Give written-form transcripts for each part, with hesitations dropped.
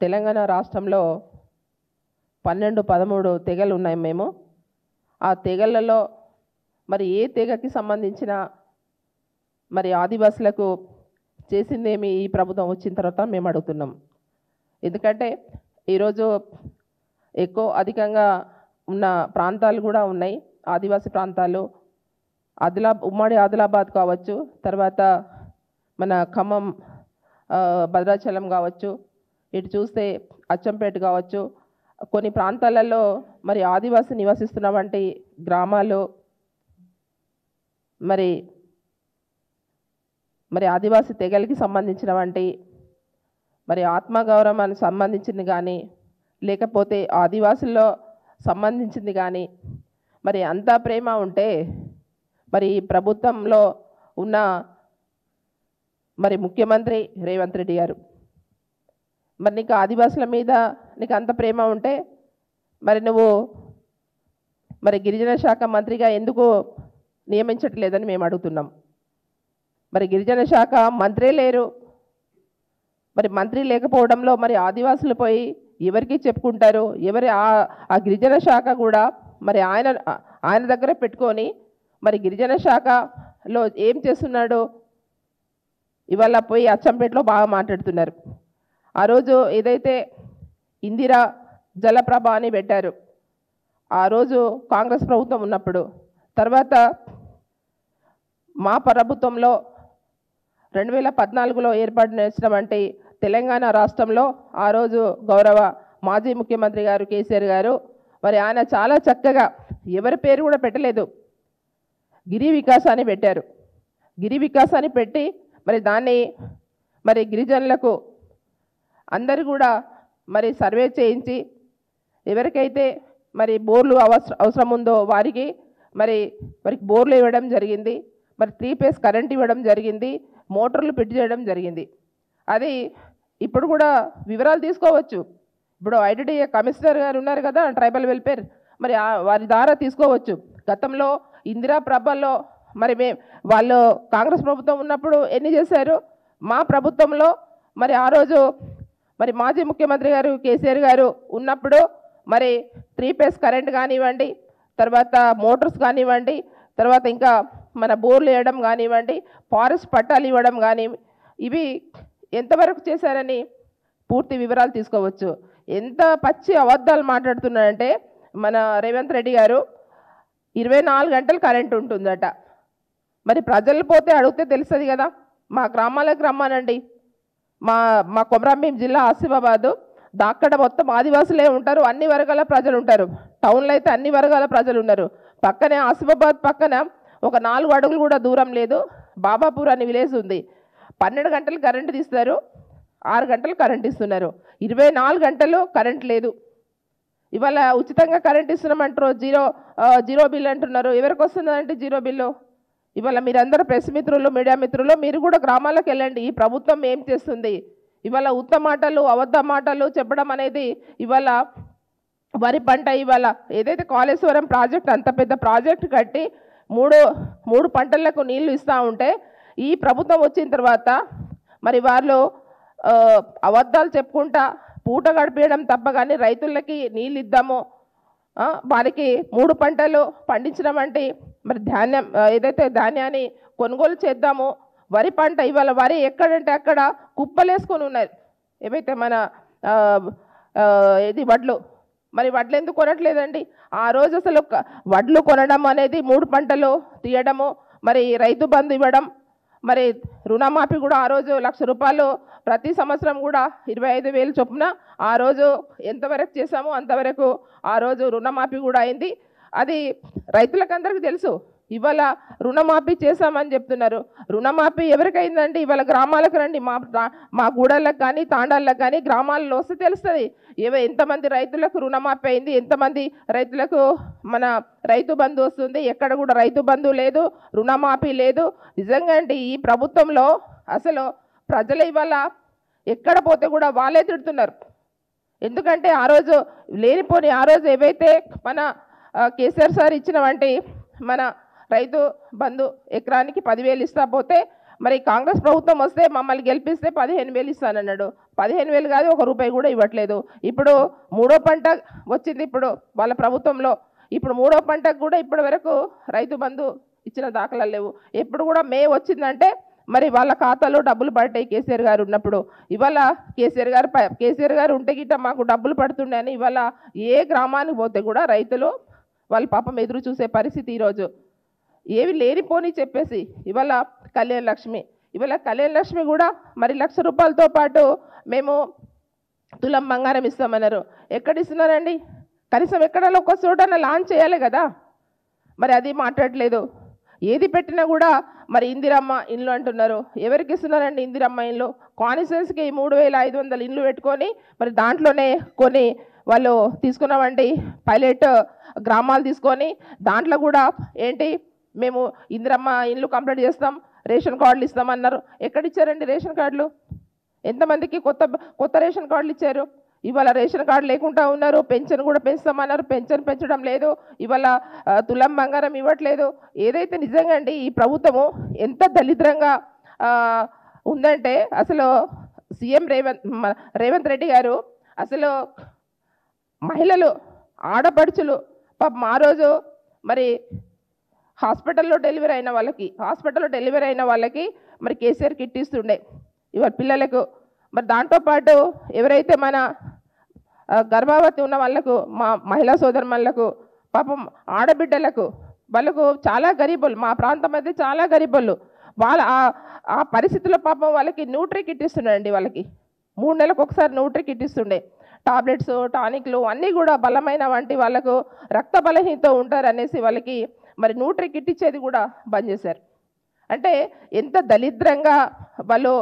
తెలంగాణ రాష్ట్రంలో 12-13 తెగలు ఉన్నాయి. మేము ఆ తెగలలో మరి ఏ తెగకి సంబంధించిన మరి ఆదివాసులకు చేసిందేమి ఈ ప్రభుత్వం వచ్చిన తర్వాత మేము అడుగుతున్నాం. ఎందుకంటే ఈరోజు అధికంగా ఉన్న ప్రాంతాలు కూడా ఉన్నాయి. ఆదివాసీ ప్రాంతాలు ఉమ్మడి ఆదిలాబాద్ కావచ్చు, తర్వాత మన ఖమ్మం, భద్రాచలం కావచ్చు, ఇటు చూస్తే అచ్చంపేట కావచ్చు, కొన్ని ప్రాంతాలలో మరి ఆదివాసీ నివసిస్తున్న వంటి గ్రామాలు మరి ఆదివాసీ తెగలకి సంబంధించిన వంటి మరి ఆత్మగౌరవానికి సంబంధించింది కానీ, లేకపోతే ఆదివాసుల్లో సంబంధించింది కానీ మరి అంతా ప్రేమ ఉంటే మరి ప్రభుత్వంలో ఉన్న మరి ముఖ్యమంత్రి రేవంత్ రెడ్డి గారు, మరి నీకు ఆదివాసుల మీద నీకు అంత ప్రేమ ఉంటే మరి నువ్వు మరి గిరిజన శాఖ మంత్రిగా ఎందుకు నియమించట్లేదని మేము అడుగుతున్నాం. మరి గిరిజన శాఖ మంత్రే లేరు. మరి మంత్రి లేకపోవడంలో మరి ఆదివాసులు పోయి ఎవరికి చెప్పుకుంటారు? ఆ గిరిజన శాఖ కూడా మరి ఆయన దగ్గర పెట్టుకొని మరి గిరిజన శాఖలో ఏం చేస్తున్నాడు? ఇవాళ పోయి అచ్చంపేటలో బాగా మాట్లాడుతున్నారు. ఆ రోజు ఏదైతే ఇందిరా జలప్రభ అని పెట్టారు, ఆ రోజు కాంగ్రెస్ ప్రభుత్వం ఉన్నప్పుడు, తర్వాత మా ప్రభుత్వంలో 2014లో ఏర్పాటు చేసినటువంటి తెలంగాణ రాష్ట్రంలో ఆ రోజు గౌరవ మాజీ ముఖ్యమంత్రి గారు కేసీఆర్ గారు మరి ఆయన చాలా చక్కగా ఎవరి పేరు కూడా పెట్టలేదు, గిరి వికాస్ అని పెట్టారు. గిరి వికాస్ అని పెట్టి మరి దాన్ని మరి గిరిజనులకు అందరు కూడా మరి సర్వే చేయించి ఎవరికైతే మరి బోర్లు అవసరం ఉందో వారికి బోర్లు ఇవ్వడం జరిగింది. మరి 3 ఫేజ్ కరెంట్ ఇవ్వడం జరిగింది. మోటార్లు ఫిట్ చేయడం జరిగింది. అది ఇప్పుడు కూడా వివరాలు తీసుకోవచ్చు. ఇప్పుడు ఐటీడీఏ కమిషనర్ గారు ఉన్నారు కదా, ట్రైబల్ వెల్ఫేర్, మరి వారి ద్వారా తీసుకోవచ్చు. గతంలో ఇందిరా ప్రభల్లో మరి వాళ్ళు కాంగ్రెస్ ప్రభుత్వం ఉన్నప్పుడు ఎన్ని చేశారు? మా ప్రభుత్వంలో మరి ఆ రోజు మరి మాజీ ముఖ్యమంత్రి గారు కేసీఆర్ గారు ఉన్నప్పుడు మరి 3 ఫేజ్ కరెంట్ కానివ్వండి, తర్వాత మోటార్స్ కానివ్వండి, తర్వాత ఇంకా మన బోర్లు వేయడం కానివ్వండి, ఫారెస్ట్ పట్టాలు ఇవ్వడం కానీ, ఇవి ఎంతవరకు చేశారని పూర్తి వివరాలు తీసుకోవచ్చు. ఎంత పచ్చి అబద్ధాలు మాట్లాడుతున్నారంటే మన రేవంత్ రెడ్డి గారు 24 గంటలు కరెంట్ ఉంటుందట. మరి ప్రజలు పోతే అడిగితే తెలుస్తుంది కదా. మా గ్రామాలకు రమ్మానండి. మా కొమరంభీం జిల్లా ఆసిఫాబాదు, అక్కడ మొత్తం ఆదివాసులే ఉంటారు, అన్ని వర్గాల ప్రజలు ఉంటారు. టౌన్లో అయితే అన్ని వర్గాల ప్రజలు ఉన్నారు. పక్కనే ఆసిఫాబాద్ పక్కన ఒక 4 అడుగులు కూడా దూరం లేదు బాబాపూర్ అని విలేజ్ ఉంది. 12 గంటలు కరెంటు తీస్తారు, 6 గంటలు కరెంట్ ఇస్తున్నారు. 24 గంటలు కరెంట్ లేదు. ఇవాళ ఉచితంగా కరెంట్ ఇస్తున్నామంటారు, జీరో బిల్ అంటున్నారు. ఎవరికి వస్తుందంటే జీరో బిల్లు? ఇవాళ మీరందరూ ప్రెస్ మిత్రులు, మీడియా మిత్రులు, మీరు కూడా గ్రామాలకు వెళ్ళండి. ఈ ప్రభుత్వం ఏం చేస్తుంది? ఇవాళ ఉత్త మాటలు, అబద్ధ మాటలు చెప్పడం అనేది ఇవాళ వరి పంట, ఇవాళ ఏదైతే కాళేశ్వరం ప్రాజెక్ట్ అంత పెద్ద ప్రాజెక్ట్ కట్టి మూడు పంటలకు నీళ్లు ఇస్తూ ఉంటే ఈ ప్రభుత్వం వచ్చిన తర్వాత మరి వాళ్ళు అబద్ధాలు చెప్పుకుంటా పూట గడిపేయడం తప్ప కానీ రైతులకి నీళ్ళు ఇద్దాము, వారికి 3 పంటలు పండించడం అంటే మరి ఏదైతే ధాన్యాన్ని కొనుగోలు చేద్దాము, వరి పంట ఇవాళ వరి ఎక్కడంటే అక్కడ కుప్పలేసుకొని ఉన్నారు. ఏవైతే మన వడ్లు, మరి వడ్లు ఎందుకు కొనట్లేదండి? ఆ రోజు అసలు వడ్లు కొనడం అనేది 3 పంటలు తీయడము, మరి రైతు బంధు ఇవ్వడం, మరి రుణమాఫీ కూడా ఆ రోజు 1,00,000 రూపాయలు ప్రతి సంవత్సరం కూడా 25,000 చొప్పున ఆ రోజు ఎంతవరకు చేశామో అంతవరకు ఆ రోజు రుణమాఫీ కూడా అయింది. అది రైతులకు అందరికీ తెలుసు. ఇవాళ రుణమాఫీ చేశామని చెప్తున్నారు. రుణమాఫీ ఎవరికైందండి? ఇవాళ గ్రామాలకు రండి, మా గూడళ్ళకు కానీ తాండాలకు కానీ గ్రామాల్లో వస్తే తెలుస్తుంది ఎంతమంది రైతులకు రుణమాఫీ అయింది, ఎంతమంది రైతులకు మన రైతు బంధు వస్తుంది. ఎక్కడ కూడా రైతు బంధు లేదు, రుణమాఫీ లేదు. నిజంగా అండి ఈ ప్రభుత్వంలో అసలు ప్రజలు ఇవాళ ఎక్కడ పోతే కూడా వాళ్ళే తిడుతున్నారు. ఎందుకంటే ఆ రోజు లేనిపోని ఆ రోజు ఏవైతే మన కేసీఆర్ సార్ ఇచ్చిన వంటి మన రైతు బంధు ఎకరానికి 10,000 ఇస్తా పోతే మరి కాంగ్రెస్ ప్రభుత్వం వస్తే మమ్మల్ని గెలిపిస్తే 15,000 ఇస్తానన్నాడు. 15,000 కాదు, 1 రూపాయి కూడా ఇవ్వట్లేదు. ఇప్పుడు 3వ పంట వచ్చింది ఇప్పుడు వాళ్ళ ప్రభుత్వంలో. ఇప్పుడు 3వ పంటకు కూడా ఇప్పటి వరకు రైతు బంధు ఇచ్చిన దాఖలాలు లేవు. ఎప్పుడు కూడా మే వచ్చిందంటే మరి వాళ్ళ ఖాతాలో డబ్బులు పడతాయి కేసీఆర్ గారు ఉన్నప్పుడు. ఇవాళ కేసీఆర్ గారు ఉంటే గిట్ట మాకు డబ్బులు పడుతుండే అని ఇవాళ ఏ గ్రామానికి పోతే కూడా రైతులు వాళ్ళ పాపం ఎదురు చూసే పరిస్థితి ఈరోజు. ఏవి లేనిపోని చెప్పేసి ఇవాళ కళ్యాణ లక్ష్మి కూడా మరి 1,00,000 రూపాయలతో పాటు మేము తులం బంగారం ఇస్తామన్నారు. ఎక్కడ ఇస్తున్నారండి? కనీసం ఎక్కడో ఒక చోట లాంచ్ చేయాలి కదా, మరి అది మాట్లాడలేదు. ఏది పెట్టినా కూడా మరి ఇందిరమ్మ ఇండ్లు అంటున్నారు. ఎవరికి ఇస్తున్నారండి ఇందిరమ్మ ఇండ్లు? కాన్స్టిట్యున్సీకి 3,500 ఇండ్లు పెట్టుకొని మరి దాంట్లోనే కొన్ని వాళ్ళు తీసుకున్నామండి పైలట్ గ్రామాలు తీసుకొని దాంట్లో కూడా ఏంటి మేము ఇందిరమ్మ ఇండ్లు కంప్లీట్ చేస్తాం, రేషన్ కార్డులు ఇస్తామన్నారు. ఎక్కడిచ్చారండి రేషన్ కార్డులు? ఎంతమందికి కొత్త రేషన్ కార్డులు ఇచ్చారు? ఇవాళ రేషన్ కార్డు లేకుండా ఉన్నారు. పెన్షన్ కూడా పెంచుతామన్నారు, పెన్షన్ పెంచడం లేదు. ఇవాళ తులం బంగారం ఇవ్వట్లేదు. ఏదైతే నిజంగా అండి ఈ ప్రభుత్వము ఎంత దళిద్రంగా ఉందంటే అసలు సీఎం రేవంత్ రెడ్డి గారు అసలు మహిళలు ఆడపడుచులు పాపం ఆ రోజు మరి హాస్పిటల్లో డెలివరీ అయిన వాళ్ళకి మరి కేసీఆర్ కిట్ ఇస్తుండే ఇవాళ పిల్లలకు. మరి దాంతోపాటు ఎవరైతే మన గర్భవతి ఉన్న వాళ్ళకు మా మహిళా సోదరులకు పాపం ఆడబిడ్డలకు వాళ్ళకు చాలా గరీబులు, మా ప్రాంతం అయితే చాలా గరీబులు. వాళ్ళ ఆ పరిస్థితుల్లో పాపం వాళ్ళకి న్యూట్రీ కిట్ ఇస్తుండండి. వాళ్ళకి 3 నెలలకు ఒకసారి న్యూట్రీ కిట్ ఇస్తుండే. టాబ్లెట్స్ టానిక్లు అన్నీ కూడా బలమైన వంటి వాళ్ళకు రక్త బలహీనతో ఉంటారు అనేసి వాళ్ళకి మరి న్యూట్రీ కిట్ ఇచ్చేది కూడా బంద్ చేశారు. అంటే ఎంత దళిద్రంగా వాళ్ళు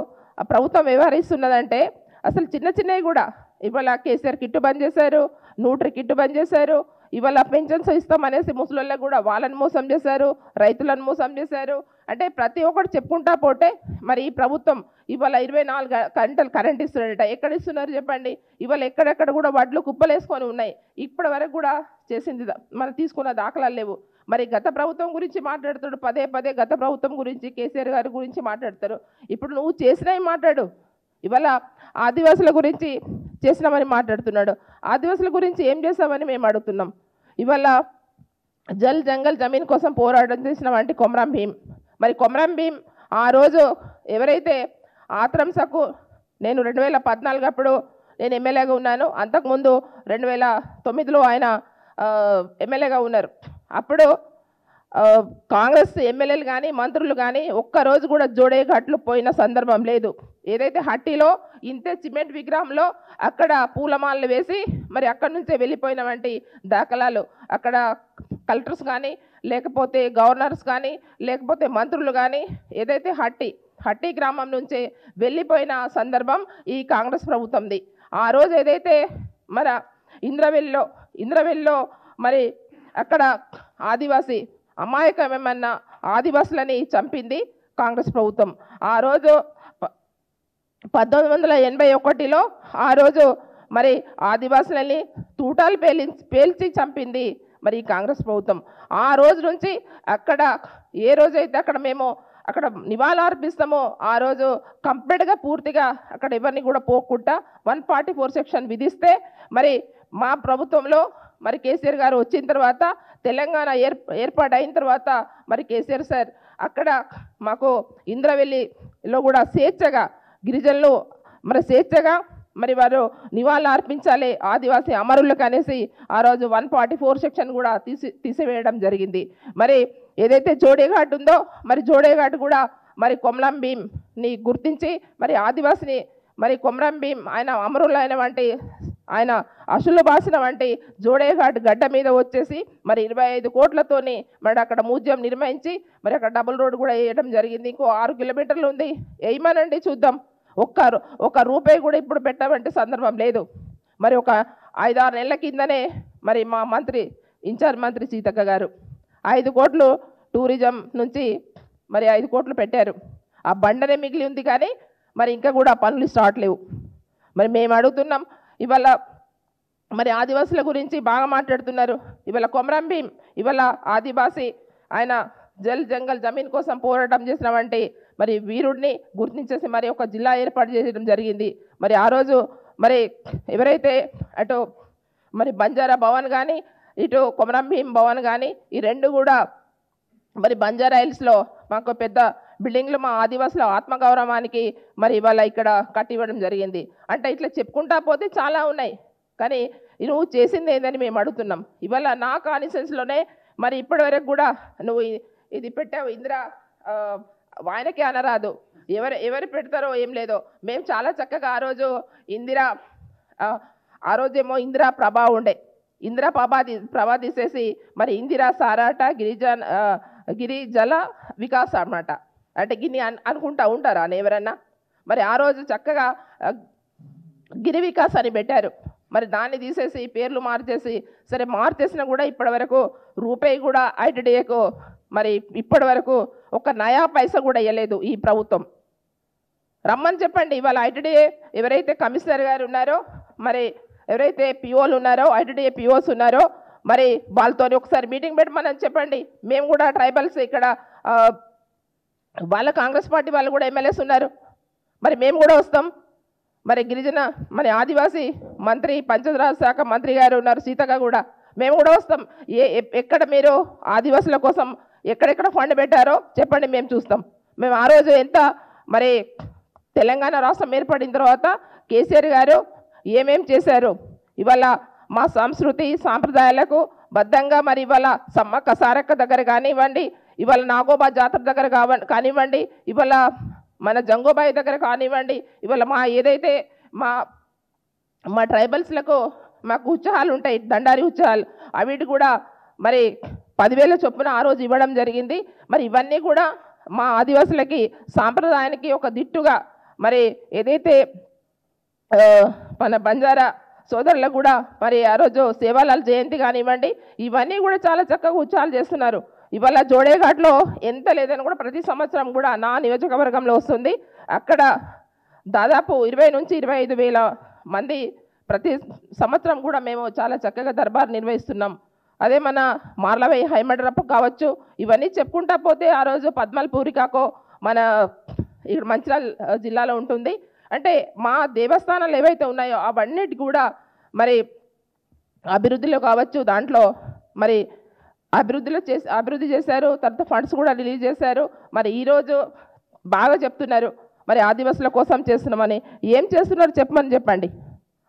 ప్రభుత్వం వ్యవహరిస్తున్నదంటే అసలు చిన్నవి కూడా ఇవాళ కేసీఆర్ కిట్టు బంద్ చేశారు, న్యూట్రీ కిట్టు బంద్ చేశారు. ఇవాళ పెన్షన్స్ ఇస్తామనేసి ముసలోళ్ళకు కూడా వాళ్ళని మోసం చేశారు, రైతులను మోసం చేశారు. అంటే ప్రతి ఒక్కటి చెప్పుకుంటా పోతే మరి ఈ ప్రభుత్వం ఇవాళ 24 గంటలు కరెంట్ ఇస్తున్నాడట. ఎక్కడ ఇస్తున్నారు చెప్పండి? ఇవాళ ఎక్కడెక్కడ కూడా వడ్లు కుప్పలేసుకొని ఉన్నాయి. ఇప్పటి వరకు కూడా చేసింది మనం తీసుకున్న దాఖలాలు లేవు. మరి గత ప్రభుత్వం గురించి మాట్లాడుతాడు, పదే గత ప్రభుత్వం గురించి కేసీఆర్ గారి గురించి మాట్లాడతారు. ఇప్పుడు నువ్వు చేసినవి మాట్లాడు. ఇవాళ ఆదివాసుల గురించి చేసినామని మాట్లాడుతున్నాడు. ఆదివాసుల గురించి ఏం చేస్తామని మేము అడుగుతున్నాం. ఇవాళ జల్ జంగల్ జమీన్ కోసం పోరాటం చేసిన వంటి కొమరం భీం, మరి కొమరం భీం ఆ రోజు ఎవరైతే ఆత్రం సక్కు, నేను 2014 అప్పుడు నేను ఎమ్మెల్యేగా ఉన్నాను, అంతకుముందు 2009లో ఆయన ఎమ్మెల్యేగా ఉన్నారు. అప్పుడు కాంగ్రెస్ ఎమ్మెల్యేలు కానీ మంత్రులు కానీ ఒక్కరోజు కూడా జోడేఘాట్లు పోయిన సందర్భం లేదు. ఏదైతే హట్టిలో ఇంతే సిమెంట్ విగ్రహంలో అక్కడ పూలమాలలు వేసి మరి అక్కడి నుంచే వెళ్ళిపోయిన వంటి దాఖలాలు అక్కడ కలెక్టర్స్ కానీ లేకపోతే గవర్నర్స్ కానీ లేకపోతే మంత్రులు కానీ ఏదైతే హట్టి గ్రామం నుంచే వెళ్ళిపోయిన సందర్భం ఈ కాంగ్రెస్ ప్రభుత్వంది. ఆ రోజు ఏదైతే మరి ఇంద్రవెల్లిలో మరి అక్కడ ఆదివాసీ అమాయకమేమన్నా ఆదివాసులని చంపింది కాంగ్రెస్ ప్రభుత్వం. ఆ రోజు 1981లో ఆ రోజు మరి ఆదివాసులని తూటాలు పేల్చి చంపింది మరి కాంగ్రెస్ ప్రభుత్వం. ఆ రోజు నుంచి అక్కడ ఏ రోజైతే అక్కడ మేము అక్కడ నివాళులు అర్పిస్తామో ఆ రోజు కంప్లీట్గా పూర్తిగా అక్కడ ఎవరిని కూడా పోకుండా 144 సెక్షన్ విధిస్తే మరి మా ప్రభుత్వంలో మరి కేసీఆర్ గారు వచ్చిన తర్వాత తెలంగాణ ఏర్పాటైన తర్వాత మరి కేసీఆర్ సార్ అక్కడ మాకు ఇంద్రవెల్లిలో కూడా స్వేచ్ఛగా గిరిజనులు మరి స్వేచ్ఛగా మరి వారు నివాళులు అర్పించాలి ఆదివాసీ అమరులకు అనేసి ఆ రోజు 144 సెక్షన్ కూడా తీసివేయడం జరిగింది. మరి ఏదైతే జోడేఘాట్ ఉందో మరి జోడేఘాట్ కూడా మరి కొమరం భీంని గుర్తించి మరి ఆదివాసిని మరి కొమరం భీం ఆయన అమరులైన వంటి ఆయన అసలు బాసిన వంటి జోడేఘాట్ గడ్డ మీద వచ్చేసి మరి 25 కోట్లతోని మరి అక్కడ మ్యూజియం నిర్మించి మరి అక్కడ డబుల్ రోడ్ కూడా వేయడం జరిగింది. ఇంకో 6 కిలోమీటర్లు ఉంది, వేయమనండి చూద్దాం. ఒక్క రూపాయి కూడా ఇప్పుడు పెట్టమంటే సందర్భం లేదు. మరి ఒక 5-6 నెలల కిందనే మరి మా ఇన్ఛార్జ్ మంత్రి సీతక్క గారు 5 కోట్లు టూరిజం నుంచి మరి 5 కోట్లు పెట్టారు. ఆ బండనే మిగిలి ఉంది కానీ మరి ఇంకా కూడా పనులు స్టార్ట్ లేవు. మరి మేము అడుగుతున్నాం, ఇవాళ మరి ఆదివాసుల గురించి బాగా మాట్లాడుతున్నారు. ఇవాళ కొమరం భీం ఇవాళ ఆదివాసి ఆయన జల్ జంగల్ జమీన్ కోసం పోరాటం చేసినవంటి మరి వీరుడిని గుర్తించేసి మరి ఒక జిల్లా ఏర్పాటు చేయడం జరిగింది. మరి ఆ రోజు మరి ఎవరైతే అటు మరి బంజారా భవన్ కానీ ఇటు కొమరం భీం భవన్ కానీ ఈ రెండు కూడా మరి బంజారా హిల్స్లో మాకు పెద్ద బిల్డింగ్లు మా ఆదివాసుల ఆత్మగౌరవానికి మరి ఇవాళ ఇక్కడ కట్టివ్వడం జరిగింది. అంటే ఇట్లా చెప్పుకుంటా పోతే చాలా ఉన్నాయి, కానీ నువ్వు చేసింది ఏందని మేము అడుగుతున్నాం. ఇవాళ నా కాన్స్టిట్యుయెన్సీలోనే మరి ఇప్పటి వరకు కూడా నువ్వు ఇది పెట్టావు ఇందిరా, ఆయనకే అనరాదు, ఎవరు పెడతారో ఏం లేదో. మేము చాలా చక్కగా ఆ రోజు ఇందిరా, ఆ రోజేమో ఇందిరా ప్రభా ఉండే, ఇందిరా ప్రభా తీసేసి మరి ఇందిరా సారాట గిరిజల వికాస్ అన్నమాట. అంటే గిన్ని అనుకుంటా ఉంటారా అని ఎవరన్నా? మరి ఆ రోజు చక్కగా గిరి వికాస్ అని పెట్టారు. మరి దాన్ని తీసేసి పేర్లు మార్చేసి, సరే మార్చేసినా కూడా ఇప్పటి వరకు రూపాయి కూడా ఐటీడీఏకు మరి ఇప్పటి వరకు ఒక నయా పైసా కూడా ఇవ్వలేదు ఈ ప్రభుత్వం. రమ్మని చెప్పండి. ఇవాళ ఐటీడీఏ ఎవరైతే కమిషనర్ గారు ఉన్నారో, మరి ఎవరైతే పిఓలు ఉన్నారో, ఐటీడీఏ పిఓస్ ఉన్నారో, మరి వాళ్ళతో ఒకసారి మీటింగ్ పెట్టమని చెప్పండి. మేము కూడా ట్రైబల్స్ ఇక్కడ వాళ్ళ కాంగ్రెస్ పార్టీ వాళ్ళు కూడా ఎమ్మెల్యేస్ ఉన్నారు, మరి మేము కూడా వస్తాం. మరి గిరిజన మరి ఆదివాసీ మంత్రి పంచాయతీరాజ్ శాఖ మంత్రి గారు ఉన్నారు సీతగా కూడా, మేము కూడా వస్తాం. ఎక్కడ మీరు ఆదివాసుల కోసం ఎక్కడెక్కడ ఫండ్ పెట్టారో చెప్పండి, మేము చూస్తాం. మేము ఆ రోజు ఎంత మరి తెలంగాణ రాష్ట్రం ఏర్పడిన తర్వాత కేసీఆర్ గారు ఏమేం చేశారు, ఇవాళ మా సంస్కృతి సాంప్రదాయాలకు బద్ధంగా మరి ఇవాళ సమ్మక్క సారక్క దగ్గర కానివ్వండి, ఇవాళ నాగోబా జాతర దగ్గర కానివ్వండి, ఇవాళ మన జంగోబాయి దగ్గర కానివ్వండి, ఇవాళ మా ఏదైతే మా ట్రైబల్స్లకు మాకు ఉత్సాహాలు ఉంటాయి, దండారి ఉత్సాహాలు, అవిటి కూడా మరి 10,000 చొప్పున ఆ రోజు ఇవ్వడం జరిగింది. మరి ఇవన్నీ కూడా మా ఆదివాసులకి సాంప్రదాయానికి ఒక దిట్టుగా మరి ఏదైతే మన బంజారా సోదరులకు కూడా మరి ఆ రోజు సేవాలాల్ జయంతి కానివ్వండి, ఇవన్నీ కూడా చాలా చక్కగా ఉత్సాహాలు చేస్తున్నారు. ఇవాళ జోడేఘాట్లో ఎంత లేదని కూడా ప్రతి సంవత్సరం కూడా నా నియోజకవర్గంలో వస్తుంది. అక్కడ దాదాపు 20 నుంచి 25,000 మంది ప్రతి సంవత్సరం కూడా మేము చాలా చక్కగా దర్బార్ నిర్వహిస్తున్నాం. అదే మన మార్లవై హైమడ్రప్ కావచ్చు, ఇవన్నీ చెప్పుకుంటా పోతే ఆ రోజు పద్మల్ పూరికాకో మన ఇక్కడ మంచిర్యాల జిల్లాలో ఉంటుంది. అంటే మా దేవస్థానాలు ఏవైతే ఉన్నాయో అవన్నిటి కూడా మరి అభివృద్ధిలో కావచ్చు, దాంట్లో మరి అభివృద్ధి చేశారు. తర్వాత ఫండ్స్ కూడా రిలీజ్ చేశారు. మరి ఈరోజు బాగా చెప్తున్నారు మరి ఆదివాసుల కోసం చేస్తున్నామని. ఏం చేస్తున్నారు చెప్పమని చెప్పండి.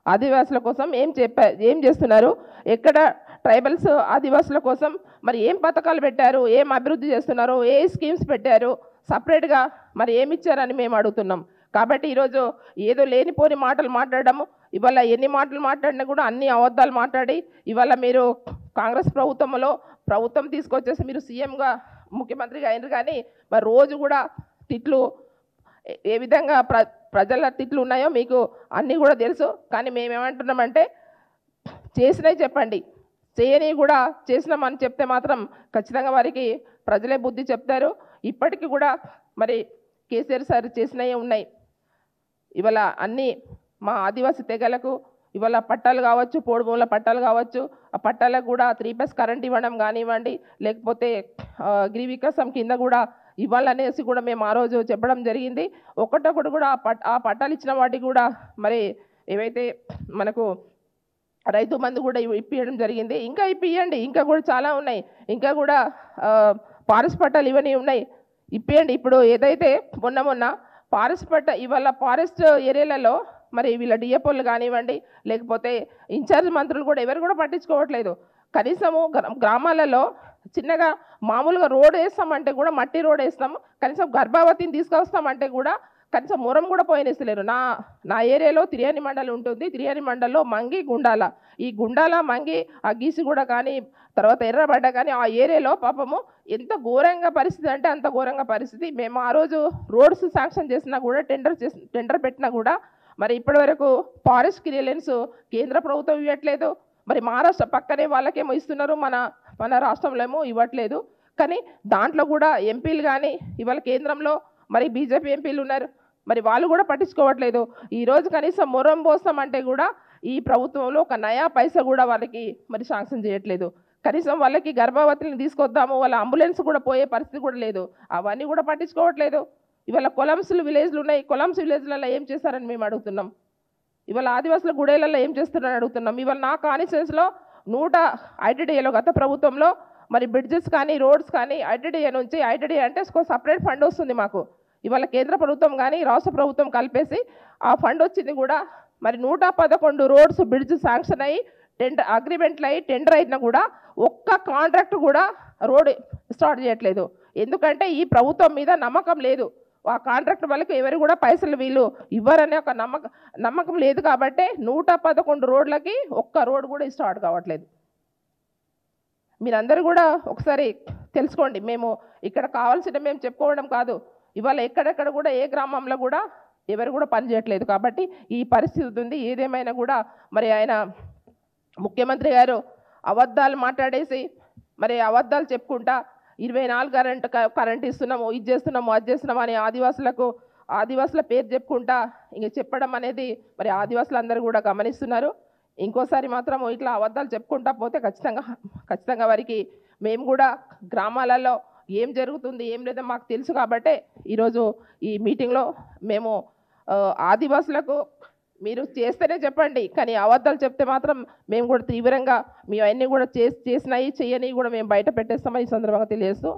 ఆదివాసుల కోసం ఏం చేస్తున్నారు, ఎక్కడ ట్రైబల్స్ ఆదివాసుల కోసం మరి ఏం పథకాలు పెట్టారు, ఏం అభివృద్ధి చేస్తున్నారు, ఏ స్కీమ్స్ పెట్టారు, సపరేట్గా మరి ఏమి ఇచ్చారని మేము అడుగుతున్నాం. కాబట్టి ఈరోజు ఏదో లేనిపోని మాటలు మాట్లాడము, ఇవాళ ఎన్ని మాటలు మాట్లాడినా కూడా అన్ని అబద్ధాలు మాట్లాడి ఇవాళ మీరు కాంగ్రెస్ ప్రభుత్వం తీసుకొచ్చేసి మీరు సీఎంగా ముఖ్యమంత్రిగా అయినారు, కానీ మరి రోజు కూడా తిట్లు ఏ విధంగా ప్రజల తిట్లు ఉన్నాయో మీకు అన్నీ కూడా తెలుసు. కానీ మేమేమంటున్నామంటే చేసినవి చెప్పండి, చేయని కూడా చేసినామని చెప్తే మాత్రం ఖచ్చితంగా వారికి ప్రజలే బుద్ధి చెప్తారు. ఇప్పటికీ కూడా మరి కేసీఆర్ సార్ చేసినవి ఉన్నాయి. ఇవాళ అన్నీ మా ఆదివాసీ తెగలకు ఇవాళ పట్టాలు కావచ్చు, పోడు భూముల పట్టాలు కావచ్చు, ఆ పట్టాలకు కూడా 3+ కరెంట్ ఇవ్వడం కానివ్వండి, లేకపోతే గిరి వికాసం కింద కూడా ఇవ్వాలనేసి కూడా మేము ఆ రోజు చెప్పడం జరిగింది. ఒకటొకటి కూడా ఆ పట్టాలు ఇచ్చిన వాటికి కూడా మరి ఏవైతే మనకు రైతు బంధు కూడా ఇప్పించడం జరిగింది. ఇంకా ఇప్పియండి, ఇంకా కూడా చాలా ఉన్నాయి, ఇంకా కూడా ఫారెస్ట్ పట్టాలు ఇవన్నీ ఉన్నాయి, ఇప్పియండి. ఇప్పుడు ఏదైతే మొన్న ఫారెస్ట్ ఇవాళ ఫారెస్ట్ ఏరియాలలో మరి వీళ్ళ డిఎఫ్ఓలు కానివ్వండి, లేకపోతే ఇన్ఛార్జ్ మంత్రులు కూడా ఎవరు కూడా పట్టించుకోవట్లేదు. కనీసము గ్రామాలలో చిన్నగా మామూలుగా రోడ్ వేస్తామంటే కూడా మట్టి రోడ్ వేస్తాము, కనీసం గర్భవతిని తీసుకొస్తామంటే కూడా కనీసం మురం కూడా పోయినేస్తలేరు. నా ఏరియాలో తిరియాని మండలి ఉంటుంది, తిరియాని మండలిలో మంగి గుండాల, ఈ గుండాల మంగి ఆ గీసిగూడ కానీ తర్వాత ఎర్రబడ్డ కానీ ఆ ఏరియాలో పాపము ఎంత ఘోరంగా పరిస్థితి అంటే అంత ఘోరంగా పరిస్థితి. మేము ఆ రోజు రోడ్స్ శాంక్షన్ చేసినా కూడా టెండర్ పెట్టినా కూడా మరి ఇప్పటి వరకు ఫారెస్ట్ క్లియరెన్స్ కేంద్ర ప్రభుత్వం ఇవ్వట్లేదు. మరి మహారాష్ట్ర పక్కనే వాళ్ళకేమో ఇస్తున్నారు, మన రాష్ట్రంలో ఏమో ఇవ్వట్లేదు. కానీ దాంట్లో కూడా ఎంపీలు కానీ ఇవాళ కేంద్రంలో మరి బీజేపీ ఎంపీలు ఉన్నారు, మరి వాళ్ళు కూడా పట్టించుకోవట్లేదు. ఈరోజు కనీసం మొరం పోస్తామంటే కూడా ఈ ప్రభుత్వంలో ఒక నయా పైసా కూడా వాళ్ళకి మరి శాంక్షన్ చేయట్లేదు. కనీసం వాళ్ళకి గర్భవతులను తీసుకొద్దాము, వాళ్ళ అంబులెన్స్ కూడా పోయే పరిస్థితి కూడా లేదు, అవన్నీ కూడా పట్టించుకోవట్లేదు. ఇవాళ కొలంసులు విలేజ్లు ఉన్నాయి, కొలంస్ విలేజ్లలో ఏం చేస్తారని మేము అడుగుతున్నాం. ఇవాళ ఆదివాసుల గుడేలలో ఏం చేస్తున్నారని అడుగుతున్నాం. ఇవాళ నా కాన్స్టిట్యుయెన్సీలో 100 ఐటీడీఏలో గత ప్రభుత్వంలో మరి బ్రిడ్జెస్ కానీ రోడ్స్ కానీ ఐటీడీఏ నుంచి, ఐటీడీఏ అంటే సపరేట్ ఫండ్ వస్తుంది మాకు. ఇవాళ కేంద్ర ప్రభుత్వం కానీ రాష్ట్ర ప్రభుత్వం కలిపేసి ఆ ఫండ్ వచ్చింది కూడా మరి 111 రోడ్స్ బ్రిడ్జ్ శాంక్షన్ అయ్యి అగ్రిమెంట్లు అయ్యి టెండర్ అయినా కూడా ఒక్క కాంట్రాక్ట్ కూడా రోడ్ స్టార్ట్ చేయట్లేదు. ఎందుకంటే ఈ ప్రభుత్వం మీద నమ్మకం లేదు. ఆ కాంట్రాక్ట్ వాళ్ళకి ఎవరు కూడా పైసలు వీళ్ళు ఇవ్వరనే ఒక నమ్మకం లేదు. కాబట్టి 111 రోడ్లకి ఒక్క రోడ్ కూడా స్టార్ట్ కావట్లేదు. మీరందరూ కూడా ఒకసారి తెలుసుకోండి. మేము ఇక్కడ కావాల్సిన మేము చెప్పుకోవడం కాదు, ఇవాళ ఎక్కడెక్కడ కూడా ఏ గ్రామంలో కూడా ఎవరు కూడా పని చేయట్లేదు. కాబట్టి ఈ పరిస్థితి ఉంది. ఏదేమైనా కూడా మరి ఆయన ముఖ్యమంత్రి గారు అబద్ధాలు మాట్లాడేసి మరి అబద్ధాలు చెప్పుకుంటా 24 కరెంట్ ఇస్తున్నాము, ఇది చేస్తున్నాము, అది చేస్తున్నాము అని ఆదివాసుల పేరు చెప్పుకుంటా ఇంక చెప్పడం అనేది మరి ఆదివాసులందరూ కూడా గమనిస్తున్నారు. ఇంకోసారి మాత్రం ఇట్లా అబద్ధాలు చెప్పుకుంటా పోతే ఖచ్చితంగా వారికి మేము కూడా గ్రామాలలో ఏం జరుగుతుంది ఏం లేదో మాకు తెలుసు. కాబట్టి ఈరోజు ఈ మీటింగ్లో మేము ఆదివాసులకు మీరు చేస్తేనే చెప్పండి, కానీ అబద్ధాలు చెప్తే మాత్రం మేము కూడా తీవ్రంగా మేము అన్నీ కూడా చేసినాయి చేయని కూడా మేము బయట పెట్టేస్తామని ఈ సందర్భంగా తెలియజేస్తూ